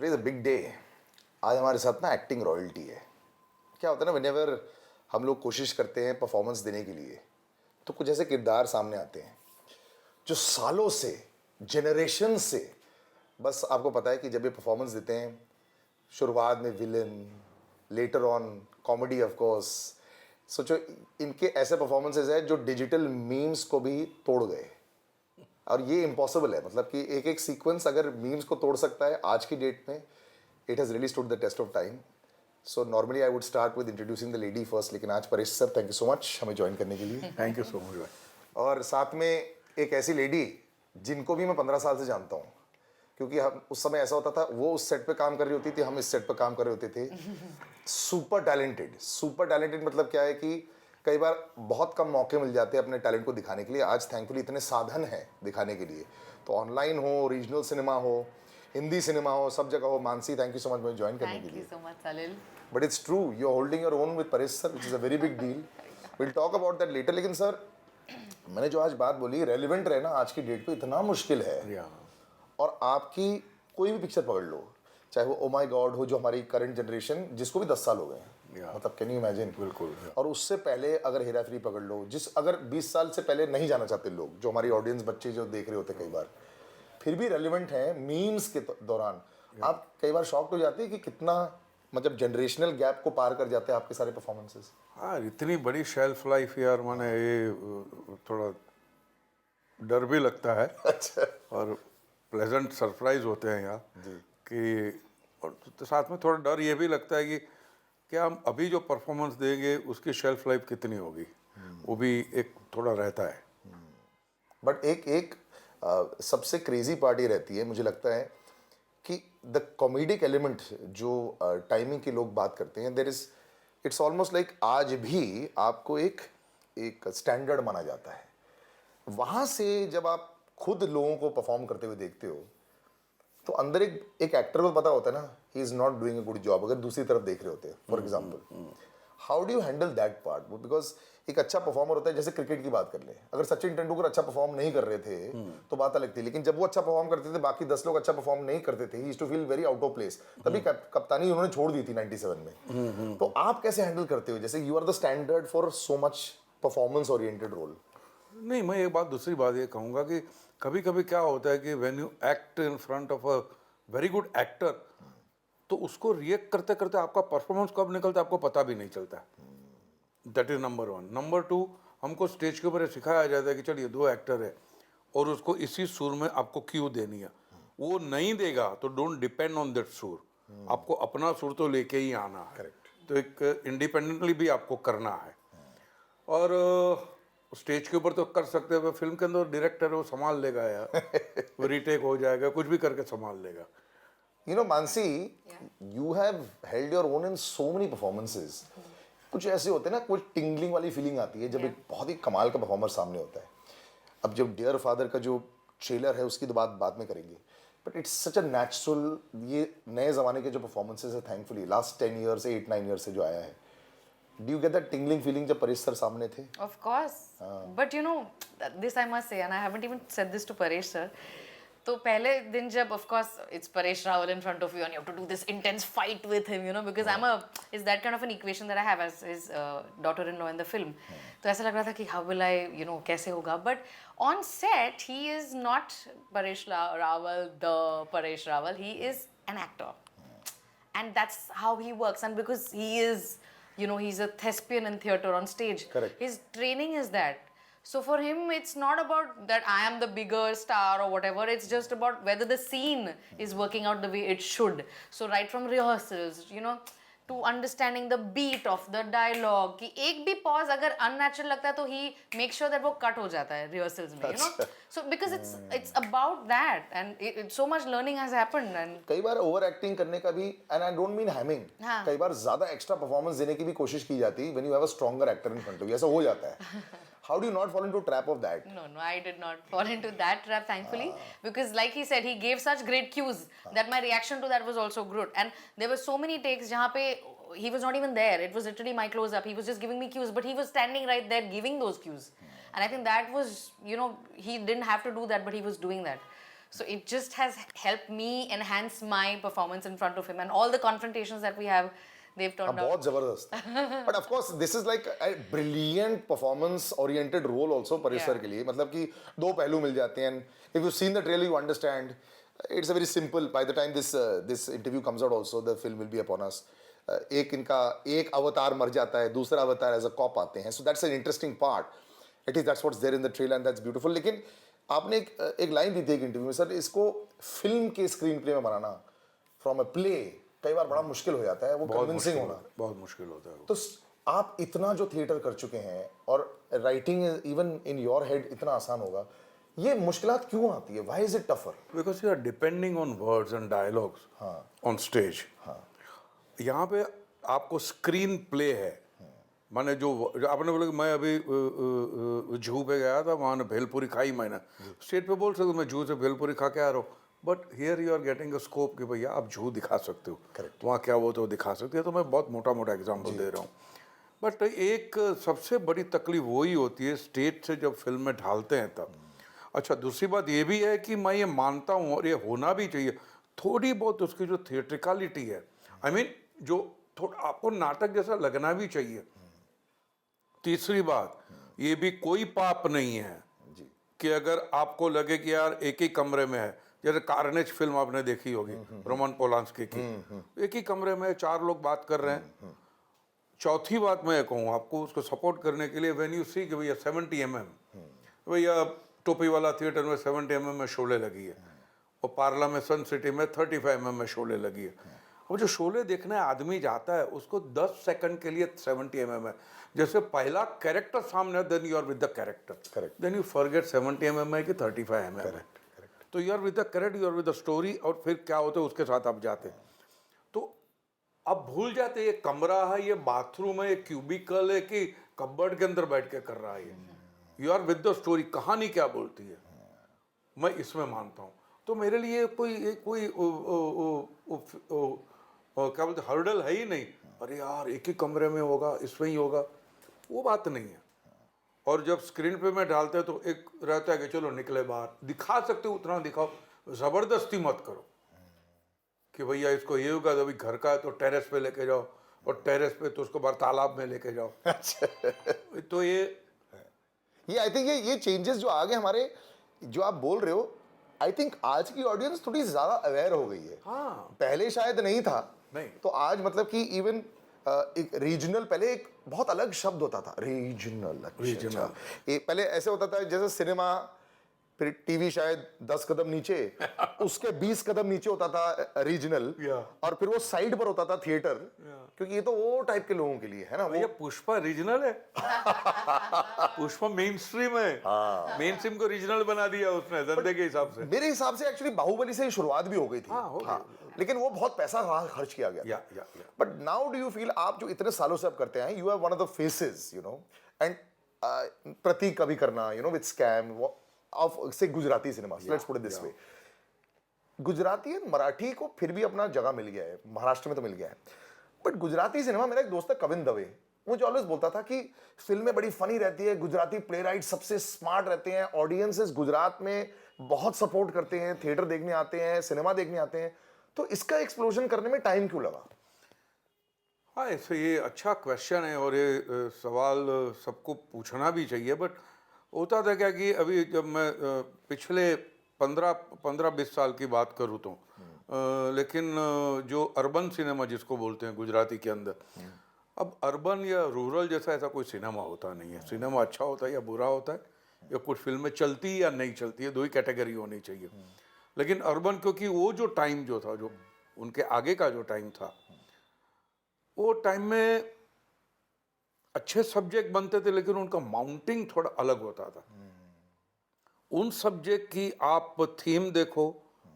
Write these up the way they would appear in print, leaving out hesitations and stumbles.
Today is a big day. आज हमारे साथ ना एक्टिंग रॉयल्टी है। क्या होता है ना, व्हेनेवर हम लोग कोशिश करते हैं परफॉर्मेंस देने के लिए, तो कुछ ऐसे किरदार सामने आते हैं जो सालों से, जनरेशन से, बस आपको पता है कि जब ये परफॉर्मेंस देते हैं, शुरुआत में villain, later on comedy of course. सोचो, इनके ऐसे परफॉर्मेंसेज हैं जो डिजिटल मीम्स को भी तोड़ गए। और ये इम्पॉसिबल है, मतलब कि एक एक सीक्वेंस अगर मीम्स को तोड़ सकता है आज की डेट में, it has really stood the test of time. So normally I would start with introducing the lady first, लेकिन आज Paresh sir, thank you so much हमें ज्वाइन करने के लिए। Thank you so much. और साथ में एक ऐसी लेडी जिनको भी मैं 15 साल से जानता हूँ, क्योंकि हम उस समय ऐसा होता था, वो उस सेट पे काम कर रही होती थी, हम इस सेट पे काम कर रहे होते थे। सुपर टैलेंटेड, सुपर टैलेंटेड मतलब क्या है कि कई बार बहुत कम मौके मिल जाते हैं अपने टैलेंट को दिखाने के लिए। आज थैंकफुली इतने साधन हैं दिखाने के लिए, तो ऑनलाइन हो, रीजनल सिनेमा हो, हिंदी सिनेमा हो, सब जगह हो। Mansi, thank you so much मुझे ज्वाइन करने के लिए। Thank you so much, Salil. But it's true, you are holding your own with Paresh sir, which is a very big deal. Will talk about that later. लेकिन sir, मैंने जो आज बात बोली, रेलिवेंट रहना आज की डेट पे इतना मुश्किल है। और आपकी कोई भी पिक्चर पकड़ लो, चाहे वो ओ माई गॉड हो, जो हमारी करंट जनरेशन, जिसको भी 10 साल हो गए हैं, मतलब कैन यू इमेजिन। बिल्कुल। और उससे पहले अगर हेरा फेरी पकड़ लो, जिस अगर 20 साल से पहले नहीं जाना चाहते लोग, जो हमारी ऑडियंस, बच्चे जो देख रहे होते कई बार, फिर भी रेलिवेंट हैं मीम्स के दौरान। आप कई बार शॉक्ड हो जाते हैं कि कितना, मतलब जनरेशनल गैप को पार कर जाते हैं आपके सारे परफॉर्मेंसेस। हाँ, इतनी बड़ी शेल्फ लाइफ यार, माने ये थोड़ा डर भी लगता है। अच्छा। और प्लेजेंट सरप्राइज होते हैं यार कि, और तो साथ में थोड़ा डर ये भी लगता है कि क्या हम अभी जो परफॉर्मेंस देंगे उसकी शेल्फ लाइफ कितनी होगी, वो भी एक थोड़ा रहता है। बट एक सबसे क्रेजी पार्ट ये रहती है, मुझे लगता है कि द कॉमेडिक एलिमेंट जो टाइमिंग के लोग बात करते हैं, there is, it's almost like आज भी आपको एक एक स्टैंडर्ड माना जाता है। वहाँ से जब आप खुद लोगों को परफॉर्म करते हुए देखते हो, तो अंदर एक एक्टर को पता होता है ना, he is not doing a good job, अगर दूसरी तरफ देख रहे होते हैं। For example, how do you handle that part? Because एक अच्छा परफॉर्मर होता है, जैसे क्रिकेट की बात कर ले, अगर सचिन तेंदुलकर अच्छा परफॉर्म नहीं कर रहे थे तो बात अलग थी, लेकिन जब वो अच्छा परफॉर्म करते थे, बाकी 10 लोग अच्छा परफॉर्म नहीं करते थे, he used to feel very out of place. तभी कप्तानी उन्होंने छोड़ दी थी 97 में। तो आप कैसे हैंडल करते हो, जैसे you are the standard for so much performance oriented role? नहीं, मैं एक बात, दूसरी बात ये कहूँगा कि कभी कभी क्या होता है कि when you act in front of a very good actor, तो उसको रिएक्ट करते करते आपका परफॉर्मेंस कब निकलता है आपको पता भी नहीं चलता। That is number one. Number two, हमको स्टेज के ऊपर ये सिखाया जाता है कि चलिए 2 एक्टर है और उसको इसी सुर में आपको क्यू देनी है। वो नहीं देगा तो डोंट डिपेंड ऑन दैट सुर, आपको अपना सुर तो लेके ही आना है। Correct. तो एक इंडिपेंडेंटली भी आपको करना है। और स्टेज के ऊपर तो कर सकते हैं, फिल्म के अंदर डायरेक्टर वो संभाल लेगा यार, वो रीटेक हो जाएगा, कुछ भी करके संभाल लेगा। You know, Mansi, you have held your own in so many performances. कुछ ऐसे होते हैं ना, कुछ टिंगलिंग वाली फीलिंग आती है जब एक बहुत ही कमाल का परफॉर्मर सामने होता है। अब जब डियर फादर का जो ट्रेलर है उसकी तो बात बाद में करेंगे, but it's such a natural, ये नए ज़माने के जो परफॉर्मेंसेज है, थैंकफुली लास्ट 10 ईयर से 8-9 ईयर से जो आया है, do you get that tingling feeling जब परेश सर सामने थे? Of course. But you know, this I must say, and I haven't even said this to Paresh sir. तो पहले दिन जब, of course, it's Paresh Rawal in front of you and you have to do this intense fight with him, you know, because it's that kind of an equation that I have as his daughter-in-law in the film. तो ऐसा लग रहा था कि how will I, you know, कैसे होगा? But on set, he is not Paresh Rawal, the Paresh Rawal. He is an actor. And that's how he works. And because he is, you know, he's a thespian in theatre on stage. Correct. His training is that. So for him, it's not about that I am the bigger star or whatever. It's just about whether the scene is working out the way it should. So right from rehearsals, you know, to understanding the beat of the dialogue, कि एक भी pause अगर unnatural लगता है तो he makes sure that वो cut हो जाता है rehearsals में, you know. So because it's about that and so much learning has happened. And कई बार ओवर एक्टिंग करने का भी, and I don't mean Hamming, हाँ. कई बार ज्यादा एक्स्ट्रा परफॉर्मेंस देने की भी कोशिश की जाती है when you have a stronger actor in front of you, ऐसा हो जाता है। How do you not fall into trap of that? No, I did not fall into that trap, thankfully, because like he said, he gave such great cues that my reaction to that was also good. And there were so many takes जहाँ पे he was not even there. It was literally my close-up. He was just giving me cues, but he was standing right there giving those cues. And I think that was, you know, he didn't have to do that, but he was doing that. So it just has helped me enhance my performance in front of him, and all the confrontations that we have, they've turned out. बहुत जबरदस्त. But of course this is like a brilliant performance oriented role also Paresh sir के लिए. मतलब कि दो पहलू मिल जाते हैं. If you've seen the trailer, you understand. It's a very simple. By the time this interview comes out, also the film will be upon us. एक अवतार मर जाता है, दूसरा अवतार एज अ कॉप आते हैं. So that's an interesting part. At least that's what's there in the trailer and that's beautiful. लेकिन आपने एक लाइन दी थी एक इंटरव्यू में, सर इसको फिल्म के स्क्रीन प्ले में बनाना फ्रॉम अ प्ले कई बार बड़ा मुश्किल हो जाता है, वो कन्विंसिंग होना बहुत मुश्किल होता है. तो आप इतना जो थिएटर कर चुके हैं और writing even in your head इतना आसान होगा, ये मुश्किलात क्यों आती है? Why is it tougher? Because you are depending on words and dialogues on stage. यहाँ पे आपको स्क्रीन प्ले है. मैंने जो आपने बोला कि मैं अभी जूहू पे गया था, वहाँ ने भेलपुरी खाई. मैंने स्टेज पे बोल सकते मैं जूहू से भेलपुरी खा के आ रहा हूँ, but here you are getting a scope कि भैया आप जूहू दिखा सकते हो. Correct. वहाँ क्या वो तो दिखा सकते हो. तो मैं बहुत मोटा मोटा एग्जाम्पल दे रहा हूँ. बट एक सबसे बड़ी तकलीफ वही होती है स्टेज से जब फिल्म में ढालते हैं तब. अच्छा, दूसरी बात ये भी है कि मैं ये मानता हूँ और ये होना भी चाहिए, थोड़ी बहुत उसकी जो थिएट्रिकलिटी है, आई मीन जो थोड़ा आपको नाटक जैसा लगना भी चाहिए. तीसरी बात, ये भी कोई पाप नहीं है कि अगर आपको लगे कि यार एक ही कमरे में है, जैसे कार्नेज फिल्म आपने देखी होगी रोमन पोलांस्की की, एक ही कमरे में 4 लोग बात कर रहे हैं. चौथी बात मैं कहूँ आपको उसको सपोर्ट करने के लिए, व्हेन यू सी कि भैया 70 mm, भैया टोपी वाला थिएटर में 70 mm में शोले लगी है और पार्ला में सन सिटी में 35 mm में शोले लगी है. वो जो शोले देखने आदमी जाता है उसको 10 सेकंड के लिए 70 mm है. जैसे पहला कैरेक्टर सामने, then you are with the character, correct. Then you forget 70 mm है कि 35 mm है. तो you are with the character, you are with the story, और फिर क्या होता है उसके साथ आप जाते हैं. तो अब भूल जाते ये कमरा है, ये बाथरूम है, ये क्यूबिकल है कि कबर्ड के अंदर बैठ के कर रहा है. You are with the story, कहानी क्या बोलती है, मैं इसमें मानता हूँ. तो मेरे लिए कोई क्या बोलते हर्डल है ही नहीं. अरे यार एक ही कमरे में होगा, इसमें ही होगा, वो बात नहीं है. और जब स्क्रीन पे में डालते हैं तो एक रहता है कि चलो निकले बाहर, दिखा सकते हो उतना दिखाओ, ज़बरदस्ती मत करो कि भैया इसको ये होगा, अभी घर का है तो टेरेस पे लेके जाओ, और टेरेस पे तो उसको बाहर तालाब में लेके जाओ. तो ये आई थिंक ये चेंजेस जो आ गए हमारे, जो आप बोल रहे हो, आई थिंक आज की ऑडियंस थोड़ी ज्यादा अवेयर हो गई है. हाँ, पहले शायद नहीं था. नहीं. तो आज मतलब कि इवन एक रीजनल, पहले एक बहुत अलग शब्द होता था, रीजनल. अच्छा, पहले ऐसे होता था जैसे सिनेमा, फिर टीवी शायद 10 कदम नीचे, उसके 20 कदम नीचे होता था रीजनल, और फिर वो साइड पर होता था थिएटर, क्योंकि ये तो वो टाइप के लोगों के लिए है ना. भैया पुष्पा रीजनल है. पुष्पा मेन स्ट्रीम है. मेन स्ट्रीम को रीजनल बना दिया उसने धंधे के हिसाब से. मेरे हिसाब से एक्चुअली बाहुबली से ही शुरुआत भी हो गई थी. लेकिन वो बहुत पैसा खर्च किया गया. But now do you feel, आप जो इतने सालों से आप करते हैं, you are one of the faces, you know, and Pratik कभी करना, you know, with scam of से Gujarati cinema, let's put it this way. Gujarati and Marathi को फिर भी अपना जगह मिल गया है, महाराष्ट्र में तो मिल गया है, बट गुजराती सिनेमा, मेरा एक दोस्त है कविन दवे, मुझे ऑलवेज बोलता था कि फिल्में बड़ी फनी रहती है, गुजराती प्ले राइट सबसे स्मार्ट रहते हैं, ऑडियंसेस गुजरात में बहुत सपोर्ट करते हैं, थिएटर देखने आते हैं, सिनेमा देखने आते हैं. तो इसका एक्सप्लोजन करने में टाइम क्यों लगा? हाँ, ऐसे ये अच्छा क्वेश्चन है और ये सवाल सबको पूछना भी चाहिए. बट होता था क्या कि अभी जब मैं पिछले 15-20 साल की बात करूँ तो लेकिन जो अर्बन सिनेमा जिसको बोलते हैं गुजराती के अंदर, अब अर्बन या रूरल जैसा ऐसा कोई सिनेमा होता नहीं है. सिनेमा अच्छा होता है या बुरा होता है, या कुछ फिल्में चलती है या नहीं चलती है, 2 ही कैटेगरी होनी चाहिए. लेकिन अर्बन, क्योंकि वो जो टाइम जो था, जो उनके आगे का जो टाइम था, वो टाइम में अच्छे सब्जेक्ट बनते थे, लेकिन उनका माउंटिंग थोड़ा अलग होता था. उन सब्जेक्ट की आप थीम देखो,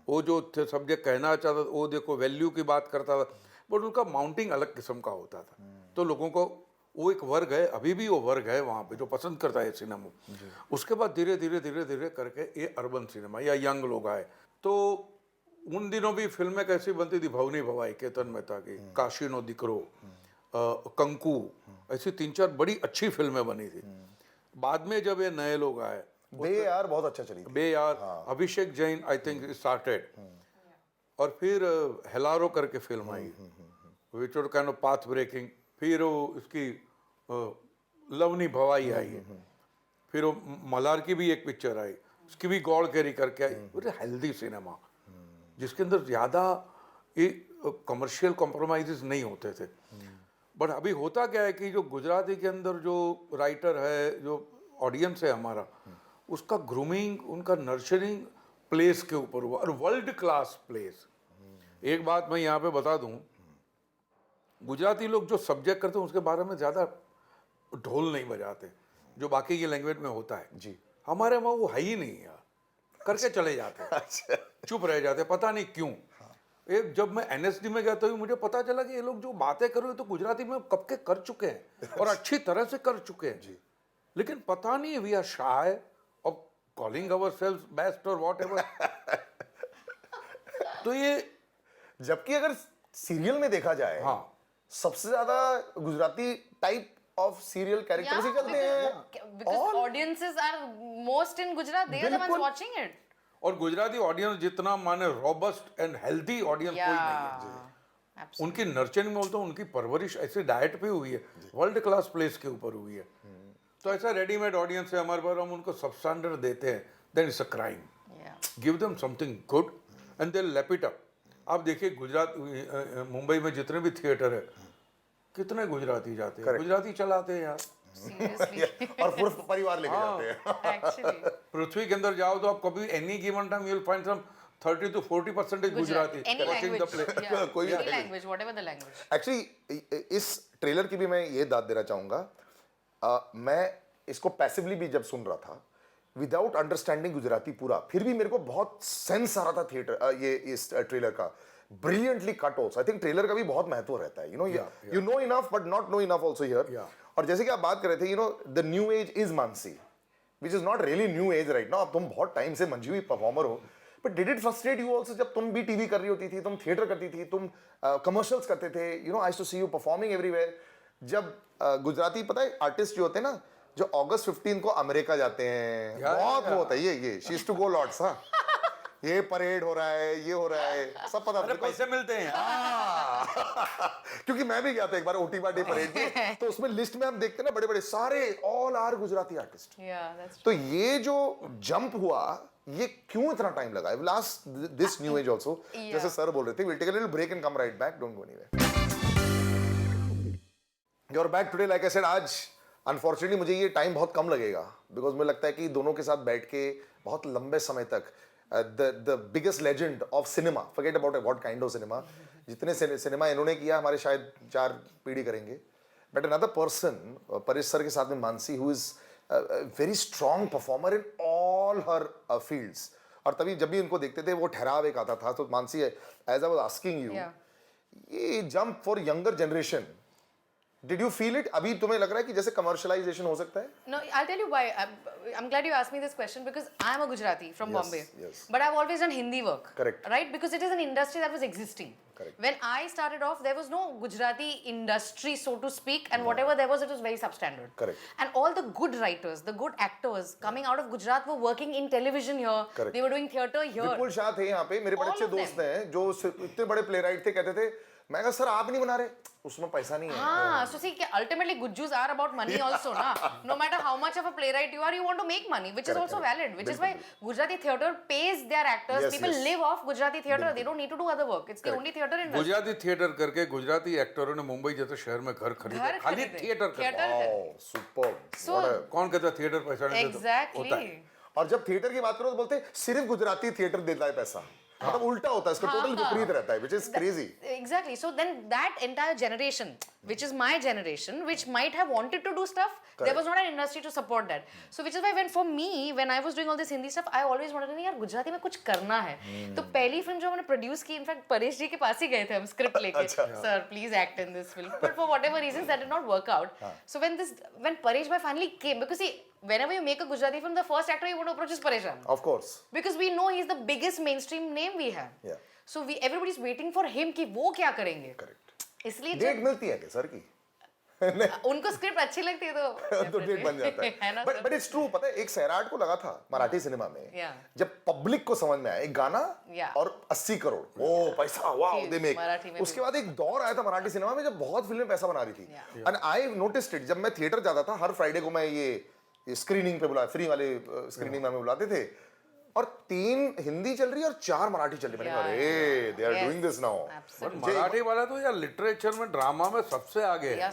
वो जो सब्जेक्ट कहना चाहता था वो देखो, वैल्यू की बात करता था, बट उनका माउंटिंग अलग किस्म का होता था. तो लोगों को वो एक वर्ग है, अभी भी वो वर्ग है वहाँ पे जो पसंद करता है सिनेमा. उसके बाद धीरे धीरे करके ये अर्बन सिनेमा या यंग लोग आए. तो उन दिनों भी फिल्में कैसी बनती थी, भवनी भवाई, केतन मेहता की, काशीनो दिकरो, कंकु, ऐसी 3-4 बड़ी अच्छी फिल्में बनी थी. बाद में जब ये नए लोग आए, बे यार बहुत अच्छा चली थी। बे यार, Abhishek Jain I think started, और फिर हेलारो करके फिल्म आई which was kind of path breaking. फिर वो इसकी लवनी भवाई आई है, फिर वो मलार की भी एक पिक्चर आई, उसकी भी गौड़ कैरी करके आई। वेरी हेल्दी सिनेमा जिसके अंदर ज़्यादा ये कमर्शियल कॉम्प्रोमाइज़ नहीं होते थे। बट अभी होता क्या है कि जो गुजराती के अंदर जो राइटर है, जो ऑडियंस है हमारा, उसका ग्रूमिंग, उनका नर्चरिंग प्लेस के ऊपर हुआ, और वर्ल्ड क्लास प्लेस। एक बात मैं यहाँ पे बता दूँ, गुजराती लोग जो सब्जेक्ट करते हैं उसके बारे में ज़्यादा ढोल नहीं बजाते जो बाकी की लैंग्वेज में होता है। जी। हमारे वहाँ वो है ही नहीं यार, करके चले जाते हैं, चुप रह जाते हैं, पता नहीं क्यों। एक जब मैं एनएसडी में गया तो मुझे पता चला कि ये लोग जो बातें कर रहे हैं तो गुजराती में कब के कर चुके हैं और अच्छी तरह से कर चुके हैं जी। लेकिन पता नहीं, we are shy of calling ourselves best और व्हाटएवर। तो ये, जबकि अगर सीरियल में देखा जाए, हाँ, सबसे ज्यादा Gujarati type of serial characters ही चलते हैं। because audiences are most in Gujarat, they are the ones बिल्कुल। watching it. और गुजराती ऑडियंस जितना माने रॉबस्ट एंड हेल्दी ऑडियंस कोई नहीं है। Absolutely. उनकी नर्चरिंग में बोलता हूँ, उनकी परवरिश ऐसे डाइट पे हुई है, वर्ल्ड क्लास प्लेस के ऊपर हुई है। तो ऐसा रेडीमेड ऑडियंस है हमारे पास, हम उनको सब स्टैंडर्ड देते हैं, then it's a crime. Give them something good and they lap it up. आप देखिए गुजरात, मुंबई में जितने भी थिएटर है, कितने गुजराती जाते हैं, गुजराती चलाते हैं यार। Seriously. और पूरा परिवार लेके जाते हैं। Actually. पृथ्वी के अंदर जाओ तो आप कभी any given time you will find some 30 to 40% Gujarati Any watching the language. play। Yeah. कोई भी Any language. language, whatever the language. Actually इस ट्रेलर की भी मैं ये दाद देना चाहूँगा, मैं इसको पैसिवली भी जब सुन रहा था विदाउट अंडरस्टैंडिंग गुजराती पूरा, फिर भी मेरे को बहुत सेंस आ रहा था थिएटर ये इस ट्रेलर का। Brilliantly cut also. I think trailer का भी बहुत महत्व रहता है, you know enough but not know enough also here. और जैसे कि आप बात कर रहे थे, the new age is Mansi, which is not really new age right now. अब तुम बहुत टाइम से मंजी हुई परफॉर्मर हो, but did it frustrate you also जब तुम भी टीवी कर रही होती थी, तुम थिएटर करती थी, तुम कमर्शियल्स करते थे, I to see you performing everywhere. जब गुजराती पता है आर्टिस्ट जो होते हैं ना, जो अगस्त 15 को अमेरिका जाते हैं, बहुत वो होता है ये she is to go lots. हाँ, ये परेड हो रहा है, ये हो रहा है, सब पता अरे पैसे मिलते हैं। क्योंकि मैं भी गया था एक बार ओटी डे परेड में, तो उसमें लिस्ट में हम देखते हैं ना, बड़े बड़े सारे all are Gujarati artist. Yeah, that's true. तो ये जो जंप हुआ, ये क्यों इतना टाइम लगा? Last this new age also, जैसे सर बोल रहे थे, will take a little break and come right back, don't go anywhere. You are back today, like I said. आज अनफॉर्चुनेटली मुझे ये टाइम बहुत कम लगेगा, बिकॉज मुझे लगता है कि दोनों के साथ बैठ के बहुत लंबे समय तक the biggest legend of cinema, forget about what kind of cinema, जितने सिनेमा इन्होंने किया हमारे शायद 4 पीढ़ी करेंगे, but another person, Paresh sir के साथ में Mansi, who is a very strong performer in all her fields। और तभी जब भी इनको देखते थे वो ठहराव एक आता था। तो Mansi, as I was asking you, ये jump for younger generation, did you feel it? अभी तुम्हें लग रहा है कि जैसे कमर्शलाइजेशन हो सकता है? No, I'll tell you why. I'm glad you asked me this question because I'm a Gujarati from Bombay. Yes. But I've always done Hindi work. Correct. Right? Because it is an industry that was existing. Correct. When I started off, there was no Gujarati industry, so to speak, and whatever there was, it was very substandard. Correct. And all the good writers, the good actors coming out of Gujarat were working in television here. Correct. They were doing theatre here. विपुल शाह थे यहाँ पे, मेरे बड़े All अच्छे of them. दोस्त हैं जो इतने बड़े प्ले राइट थे, कहते थे, मैं कहा सर आप नहीं बना रहे, उसमें पैसा नहीं है। हाँ, so see, ultimately Gujjus are about money also, na. No matter how much of a playwright you are, you want to make money, which is also valid. Which is why Gujarati theatre pays their actors. Yes, People yes. live off Gujarati theatre. They don't need to do other work. It's the only theatre industry. Gujarati theatre करके गुजराती एक्टरों ने मुंबई जैसे शहर में घर खरीदे, खाली theatre करके। Wow, super. So, कौन कहता है थिएटर पैसा नहीं देता? होता exactly. है। और जब थिएटर की बात करो तो बोलते हैं सिर्फ गुजराती थिएटर देता है पैसा, मतलब उल्टा होता है, इसका टोटल विपरीत रहता है, which is crazy। Exactly. So then that entire generation, which is my generation, which might have wanted to do stuff, there was not an industry to support that. So which is why for me, when I was doing all this Hindi stuff, I always wanted to यार गुजराती में कुछ करना है। तो पहली film जो हमने produce की, इनफैक्ट परेश जी के पास ही गए थे हम स्क्रिप्ट लेके, sir please act in this film, but for whatever reasons that did not work out. So when Paresh bhai finally came, because see, whenever you make a Gujarati film, the first actor you want to approach is Paresh Ram. Of course। Because we know he's the biggest mainstream name we have. Yeah. So everybody's waiting for him कि वो क्या करेंगे। Correct। इसलिए date मिलती है क्या sir की? उनको स्क्रिप्ट अच्छी लगती है तो डेट बन जाता है है ना बट इट्स ट्रू पता है एक सैराट को लगा था मराठी सिनेमा में Yeah. जब पब्लिक को समझ में आया एक गाना Yeah. और 80 करोड़ ओ पैसा वाओ दे मेक मराठी में उसके बाद एक दौर आया था मराठी सिनेमा में जब बहुत फिल्में पैसा बना रही थी Yeah. And I noticed it जब मैं थिएटर जाता था हर फ्राइडे को मैं ये स्क्रीनिंग पे बुला फ्री वाले स्क्रीनिंग में हमें बुलाते थे और 3 हिंदी चल रही है और 4 मराठी चल रही है मैंने कहा अरे they are Yes. Doing this now but Marathi वाला तो यार लिटरेचर में ड्रामा में सबसे आगे है,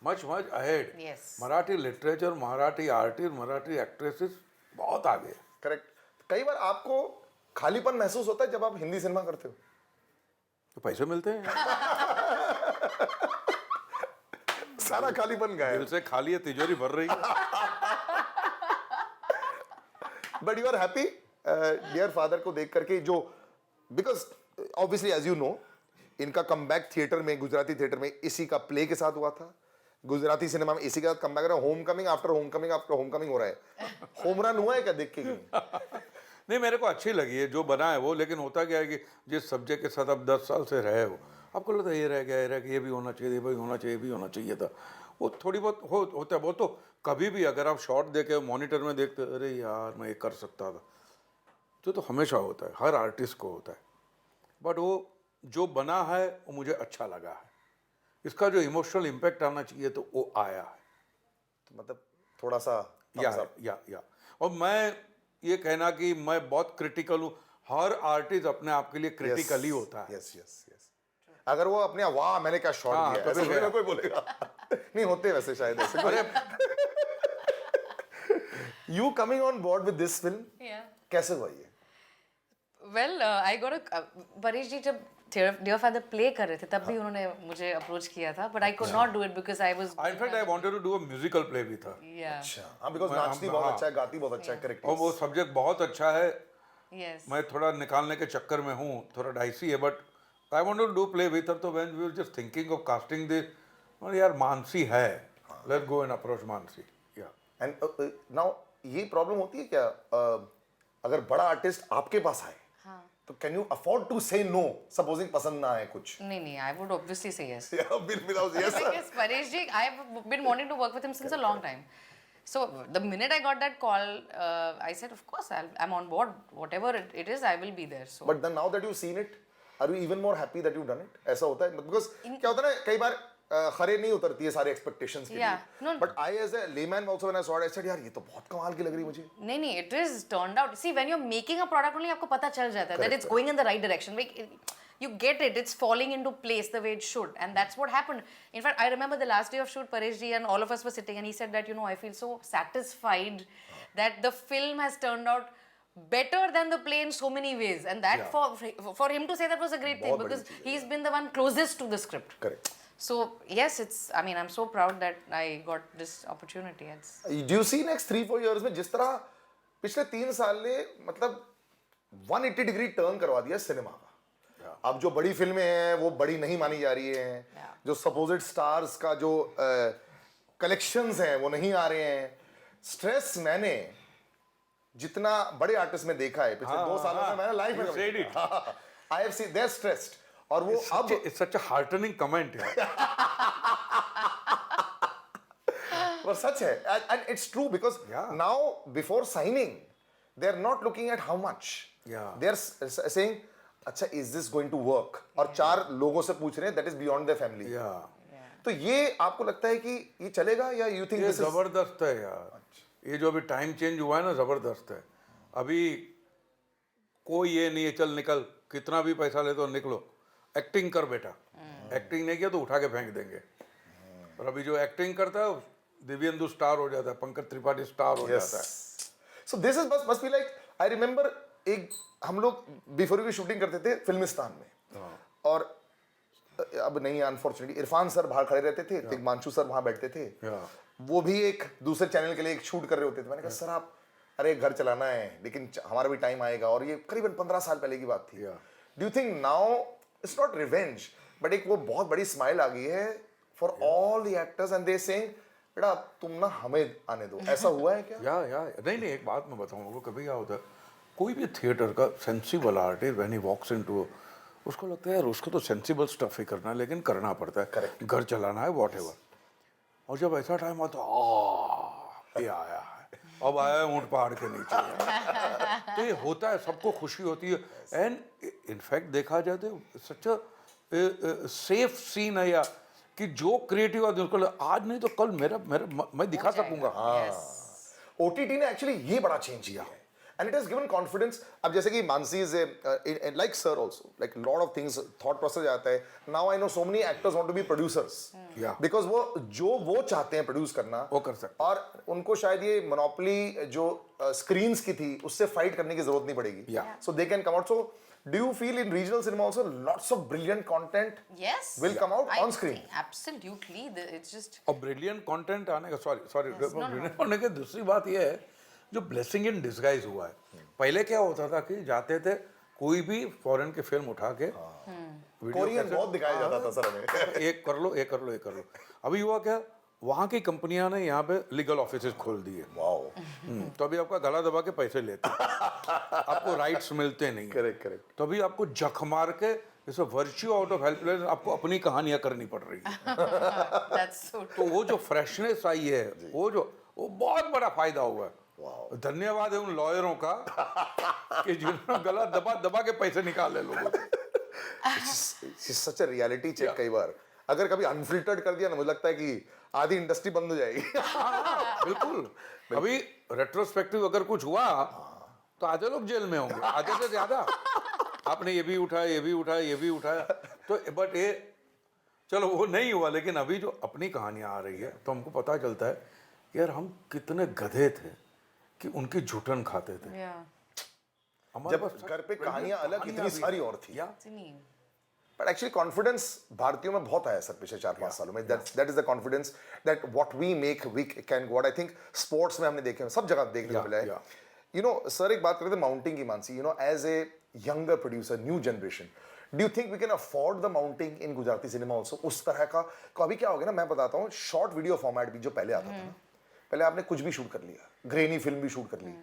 much much ahead. Yes. Marathi literature, Marathi artist, Marathi actresses बहुत आगे। करेक्ट कई बार आपको खालीपन महसूस होता है जब आप हिंदी सिनेमा करते हो तो पैसे मिलते हैं, सारा खालीपन गायब दिल से खाली है, तिजोरी भर रही है। But you are happy dear father को देख करके जो because obviously as you know इनका कमबैक थिएटर में गुजराती थिएटर में इसी का प्ले के साथ हुआ था गुजराती सिनेमा में इसी के साथ कमबैक रहा home coming after home coming after home coming हो रहा है होम रन हुआ है क्या देख के नहीं, मेरे को अच्छी लगी है जो बना है वो, लेकिन होता क्या है कि जिस सब्जेक्ट के साथ आप 10 साल से रहे हो आपको लगता है ये रह गया, ये रह गया, ये भी होना चाहिए, ये भी होना चाहिए, ये भी होना चाहिए था। वो थोड़ी बहुत होता है वो तो कभी भी अगर आप शॉर्ट देखे मॉनिटर में देखते अरे यार मैं ये कर सकता था, तो हमेशा होता है, हर आर्टिस्ट को होता है। बट वो जो बना है वो मुझे अच्छा लगा है, इसका जो इमोशनल इम्पैक्ट आना चाहिए तो वो आया है। तो मतलब थोड़ा सा या और मैं ये कहना कि मैं बहुत क्रिटिकल हूँ, हर आर्टिस्ट अपने आप के लिए क्रिटिकल ही होता है। यस यस यस अगर वो अपने वाह मैंने क्या शॉट हाँ, दिया तो ऐसे फिर कोई ना कोई बोलेगा नहीं होते वैसे शायद ऐसे you coming on board with this film कैसे हुआ ये well I got a Paresh ji जब डियर फादर प्ले कर रहे थे तब भी उन्होंने मुझे अप्रोच किया था but I could not do it because I was in fact I wanted to do a musical play भी था। या अच्छा हां बिकॉज़ नाचती बहुत अच्छा है गाती बहुत अच्छा है करेक्ट और वो सब्जेक्ट बहुत अच्छा है, यस मैं थोड़ा निकालने के चक्कर में हूँ, थोड़ा डाइसी है, but I want to do play with her. तो when we were just thinking of casting this, यार मानसी है, let's go and approach Mansi. Yeah and now ये प्रॉब्लम होती है क्या अगर बड़ा आर्टिस्ट आपके पास आए तो कैन यू अफोर्ड टू से नो सपोजिंग पसंद ना आए कुछ नहीं आई वुड ऑब्वियसली से yes without yes sir because Paresh ji I have been wanting to work with him since a long time. So the minute I got that call, I said, of course, I'm on board. Whatever it is, I will be there. So. but then now that you've seen it are you even more happy that you've done it ऐसा होता है because क्या होता है ना कई बार खरे नहीं उतरती है सारे एक्सपेक्टेशंस के Yeah, लिए no. But I as a layman also when I saw it I said यार ये तो बहुत कमाल की लग रही मुझे नहीं it is turned out. See, when you're making a product only, आपको पता चल जाता है that it's going in the right direction. Like, you get it. It's falling into place the way it should, and that's what happened. In fact, I remember the last day of shoot, Paresh ji and all of us were sitting, and he said that I feel so satisfied that the film has turned out better than the play in so many ways, and that for him to say that was a great thing बहुत because बड़ी चीज़ है, he's been the one closest to the script. Correct So yes, I'm so proud that I got this opportunity. Do you see next 3-4 years में जिस तरह पिछले 3 साल ने मतलब 180 डिग्री टर्न करवा दिया सिनेमा का अब जो बड़ी फिल्में हैं वो बड़ी नहीं मानी जा रही हैं जो सपोजिट स्टार्स का जो कलेक्शंस हैं वो नहीं आ रहे हैं स्ट्रेस मैंने जितना बड़े आर्टिस्ट में देखा है पिछले 2 सालों में मैंने लाइफ में said it. I have seen they are stressed और वो अब it's such a heartening comment है। पर सच है and it's true because Yeah. Now before signing they are not looking at how much Yeah. They are saying अच्छा is this going to work और 4 लोगों से पूछ रहे हैं that is beyond their family या तो ये आपको लगता है कि ये चलेगा या यू थिंक ये दिस इज जबरदस्त है यार, ये जो अभी टाइम चेंज हुआ है ना जबरदस्त है। अभी कोई ये नहीं है चल निकल कितना भी पैसा ले तो निकलो, एक्टिंग कर बेटा, एक्टिंग नहीं किया तो उठा के फेंक देंगे। और अभी जो एक्टिंग करता है दिव्येंदु स्टार हो जाता है, पंकज त्रिपाठी स्टार हो जाता है। So this is must be like I remember एक हम लोग बिफोर की शूटिंग करते थे फिल्मिस्तान में और अब नहीं अनफॉर्चुनेटली इरफान सर बाहर खड़े रहते थे हिमांशु सर वहां बैठते थे वो भी एक दूसरे चैनल के लिए एक शूट कर रहे होते थे मैंने कहा सर आप अरे घर चलाना है लेकिन हमारा भी टाइम आएगा और ये करीबन 15 साल पहले की बात थी do you think now it's not revenge but एक वो बहुत बड़ी स्माइल आ गई है for all the actors and they saying बेटा तुम ना हमें आने दो ऐसा हुआ है क्या या नहीं एक बात मैं बताऊँ वो कभी क्या होता है कोई भी थिएटर का sensible artist when he walks into उसको लगता है यार उसको तो सेंसिबल स्टफ ही करना है लेकिन करना पड़ता है घर चलाना है वॉट एवर और जब ऐसा टाइम आता ये आया है, अब आया है ऊँट पहाड़ के नीचे। तो ये होता है, सबको खुशी होती है। एंड इनफैक्ट देखा जाए तो सच सेफ सीन है या कि जो क्रिएटिव आदमी उसको आज नहीं तो कल मैं दिखा सकूंगा। OTT ने एक्चुअली ये बड़ा चेंज किया है and it has given confidence. अब जैसे कि Mansi is like sir also, like lot of things thought process आता है। Now I know so many actors want to be producers because वो चाहते हैं प्रोड्यूस करना, वो कर सकते और उनको शायद ये मोनोपोली जो स्क्रीन्स की थी उससे फाइट करने की जरूरत नहीं पड़ेगी, so they can come out. So do you feel in regional cinema also lots of brilliant content Yes. will come out on screen? Absolutely. It's just. और ब्रिलियंट कंटेंट आने का सॉरी ब्रिलियंट होने की दूसरी बात ये है जो ब्लेसिंग इन डिस्गाइज हुआ है। पहले क्या होता था कि जाते थे कोई भी फॉरेन की फिल्म उठा के कोरियन बहुत दिखाया जाता था सर हमें। एक कर लो एक कर लो एक कर लो। अभी हुआ क्या, वहाँ की कंपनियां ने यहाँ पे लीगल ऑफिसेज खोल दिए। वाओ। तो अभी आपका गला दबा के पैसे लेते हैं, आपको राइट्स मिलते नहीं। करेक्ट। तो अभी आपको जख मार के जैसे वर्च्यू आउट ऑफ हेल्पलेस आपको अपनी कहानियां करनी पड़ रही है। That's so true. तो वो जो फ्रेशनेस आई है, वो बहुत बड़ा फायदा हुआ है। धन्यवाद है उन लॉयरों का कि जिन्होंने गला दबा दबा के पैसे निकाले लोगों से। सच अ रियलिटी चेक। कई बार अगर कभी अनफिल्टर्ड कर दिया ना, मुझे लगता है कि आधी इंडस्ट्री बंद हो जाएगी। बिल्कुल। अभी रेट्रोस्पेक्टिव अगर कुछ हुआ तो आधे लोग जेल में होंगे, आधे से ज्यादा। आपने ये भी उठाया ये भी उठाया ये भी उठाया, तो बट ये चलो वो नहीं हुआ। लेकिन अभी जो अपनी कहानियां आ रही है तो हमको पता चलता है कि यार हम कितने गधे थे कि उनकी झूठन खाते थे। Yeah. हमारे जब पास घर पे कहानियां अलग इतनी सारी और थी। What do you mean? But actually confidence भारतीयों में बहुत आया सर पिछले 4-5 सालों में। That is the confidence that what we make we can go. I think sports में हमने देखे हैं, सब जगह देखने को मिला है। यू नो सर, एक बात करते थे माउंटिंग की Mansi, you know as a younger producer, new generation, do you think we can afford the mounting in Gujarati cinema also? उस तरह का अभी क्या हो गया ना, मैं बताता हूँ, शॉर्ट वीडियो फॉर्मेट भी जो पहले आता था ना, पहले आपने कुछ भी शूट कर लिया, ग्रेनी फिल्म भी शूट कर ली।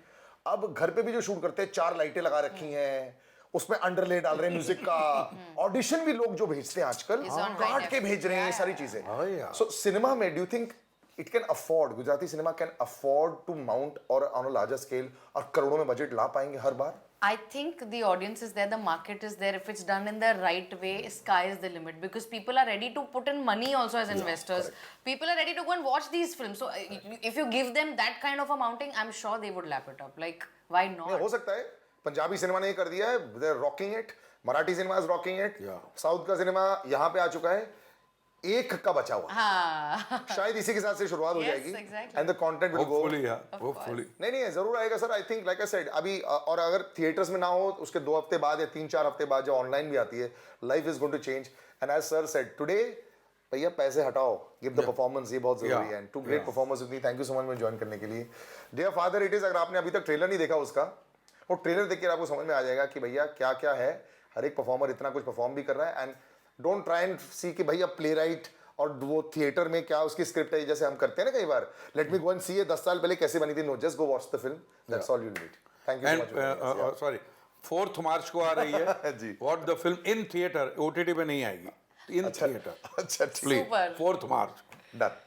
अब घर पे भी जो शूट करते हैं 4 लाइटें लगा रखी हैं, उसमें अंडरले डाल रहे हैं म्यूजिक का, ऑडिशन भी लोग जो भेजते हैं आजकल काट के भेज रहे हैं, सारी चीजें। सो सिनेमा में do you think it can afford, Gujarati cinema can afford to mount और ऑन अ लार्जर स्केल, और करोड़ों में बजट ला पाएंगे हर बार? I think the audience is there, the market is there. If it's done in the right way, sky is the limit, because people are ready to put in money also as investors. People are ready to go and watch these films. So if you give them that kind of a mounting, I'm sure they would lap it up. Like, why not? हो सकता है Punjabi cinema ने ये कर दिया है, they are rocking it, Marathi cinema is rocking it, south का cinema यहाँ पे आ चुका है, एक का बचा हुआ। हाँ. शायद इसी के साथ से शुरुआत हो Yes, जाएगी exactly. And the content will go. Hopefully नहीं जरूर आएगा sir. I think like I said अभी, और अगर थिएटर्स में ना हो उसके 2 हफ्ते बाद या 3-4 हफ्ते बाद जो ऑनलाइन भी आती है, life is going to change. And as sir said today, भैया पैसे हटाओ, गिव द परफॉर्मेंस, ये बहुत जरूरी है। And two great performers with me, thank you so much मुझे ज्वाइन करने के लिए। डियर फादर इट इज, अगर आपने अभी तक ट्रेलर नहीं देखा उसका, वो ट्रेलर देखकर आपको समझ में आ जाएगा कि भैया क्या क्या है, हर एक परफॉर्मर इतना कुछ परफॉर्म भी कर रहा है। एंड डोंट ट्राई एंड सी कि भैया प्ले राइट और वो थिएटर में क्या उसकी स्क्रिप्ट है, जैसे हम करते हैं ना कई बार, लेट मी गो एंड सी 10 साल पहले कैसे बनी थी। No, just go watch the film, that's all you need. Thank you so much. Sorry 4th March को आ रही है जी। What the film in theatre, OTT पे नहीं आएगी, इन थिएटर। अच्छा ठीक, please Super. 4th March. Done.